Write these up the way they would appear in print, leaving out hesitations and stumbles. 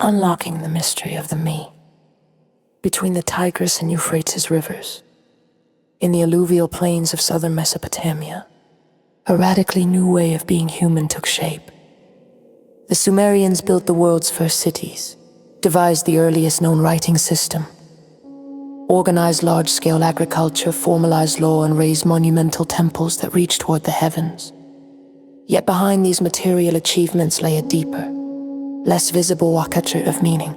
unlocking the mystery of the me. Between the Tigris and Euphrates rivers, in the alluvial plains of southern Mesopotamia, a radically new way of being human took shape. The Sumerians built the world's first cities, devised the earliest known writing system, organized large-scale agriculture, formalized law, and raised monumental temples that reached toward the heavens. Yet behind these material achievements lay a deeper, less visible wakatur of meaning,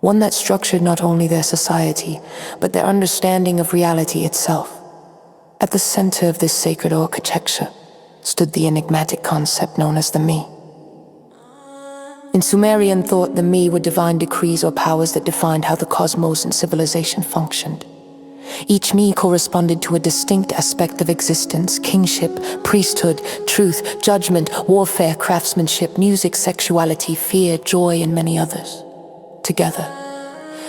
one that structured not only their society, but their understanding of reality itself. At the center of this sacred architecture stood the enigmatic concept known as the me. In Sumerian thought, the me were divine decrees or powers that defined how the cosmos and civilization functioned. Each me corresponded to a distinct aspect of existence: kingship, priesthood, truth, judgment, warfare, craftsmanship, music, sexuality, fear, joy, and many others. Together,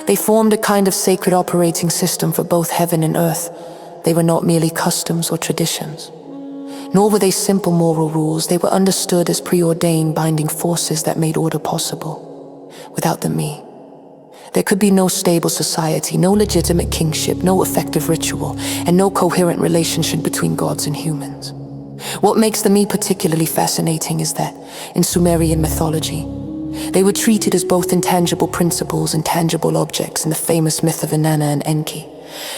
they formed a kind of sacred operating system for both heaven and earth. They were not merely customs or traditions, nor were they simple moral rules. They were understood as preordained binding forces that made order possible. Without the me, there could be no stable society, no legitimate kingship, no effective ritual, and no coherent relationship between gods and humans. What makes the me particularly fascinating is that, in Sumerian mythology, they were treated as both intangible principles and tangible objects. In the famous myth of Inanna and Enki,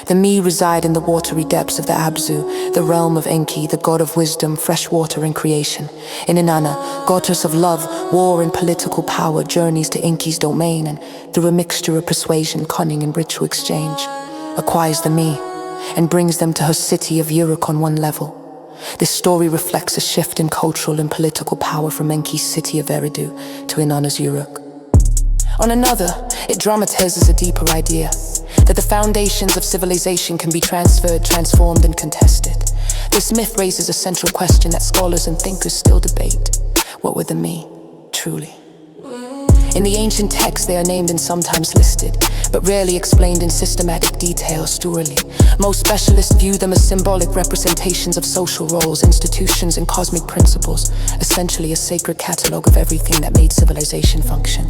the me reside in the watery depths of the Abzu, the realm of Enki, the god of wisdom, fresh water, and creation. In Inanna, goddess of love, war, and political power, journeys to Enki's domain and, through a mixture of persuasion, cunning, and ritual exchange, acquires the me and brings them to her city of Uruk on one level. This story reflects a shift in cultural and political power from Enki's city of Eridu to Inanna's Uruk. On another, it dramatizes a deeper idea, that the foundations of civilization can be transferred, transformed, and contested. This myth raises a central question that scholars and thinkers still debate. What were the me, truly? In the ancient texts, they are named and sometimes listed, but rarely explained in systematic detail stoorily. Most specialists view them as symbolic representations of social roles, institutions, and cosmic principles, essentially a sacred catalogue of everything that made civilization function.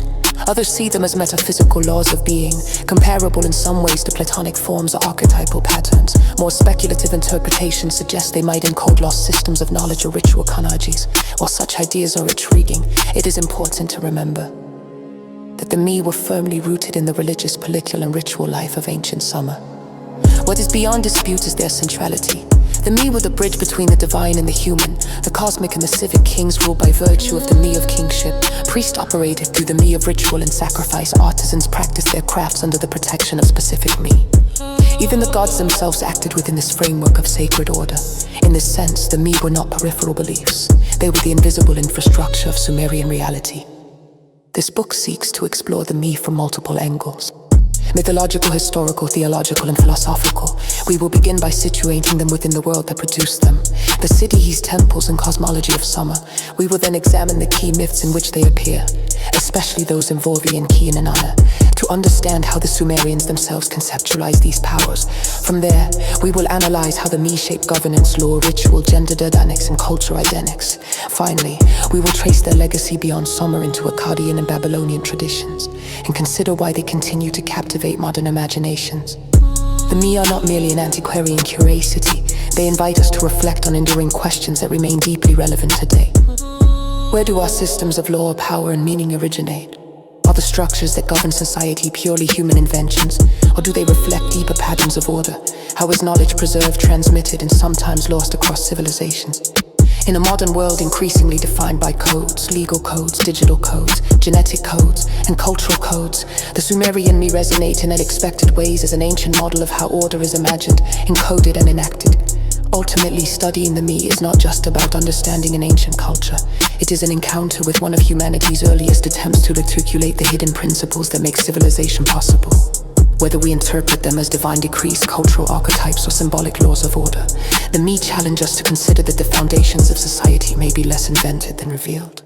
Others see them as metaphysical laws of being, comparable in some ways to Platonic forms or archetypal patterns. More speculative interpretations suggest they might encode lost systems of knowledge or ritual kanajis. While such ideas are intriguing, it is important to remember that the me were firmly rooted in the religious, political, and ritual life of ancient Sumer. What is beyond dispute is their centrality. The me were the bridge between the divine and the human, the cosmic and the civic. Kings ruled by virtue of the me of kingship. Priests operated through the me of ritual and sacrifice. Artisans practiced their crafts under the protection of specific me. Even the gods themselves acted within this framework of sacred order. In this sense, the me were not peripheral beliefs. They were the invisible infrastructure of Sumerian reality. This book seeks to explore the me from multiple angles: mythological, historical, theological, and philosophical. We will begin by situating them within the world that produced them, the cities, temples, and cosmology of Sumer. We will then examine the key myths in which they appear, especially those involving Enki and Inanna, to understand how the Sumerians themselves conceptualized these powers. From there, we will analyze how the me shaped governance, law, ritual, gender dynamics, and cultural dynamics. Finally, we will trace their legacy beyond Sumer into Akkadian and Babylonian traditions, and consider why they continue to captivate modern imaginations. The me are not merely an antiquarian curiosity. They invite us to reflect on enduring questions that remain deeply relevant today. Where do our systems of law, power, and meaning originate? Are the structures that govern society purely human inventions, or do they reflect deeper patterns of order? How is knowledge preserved, transmitted, and sometimes lost across civilizations? In a modern world increasingly defined by codes, legal codes, digital codes, genetic codes, and cultural codes, the Sumerian me resonates in unexpected ways as an ancient model of how order is imagined, encoded, and enacted. Ultimately, studying the me is not just about understanding an ancient culture. It is an encounter with one of humanity's earliest attempts to articulate the hidden principles that make civilization possible. Whether we interpret them as divine decrees, cultural archetypes, or symbolic laws of order, the me challenge us to consider that the foundations of society may be less invented than revealed.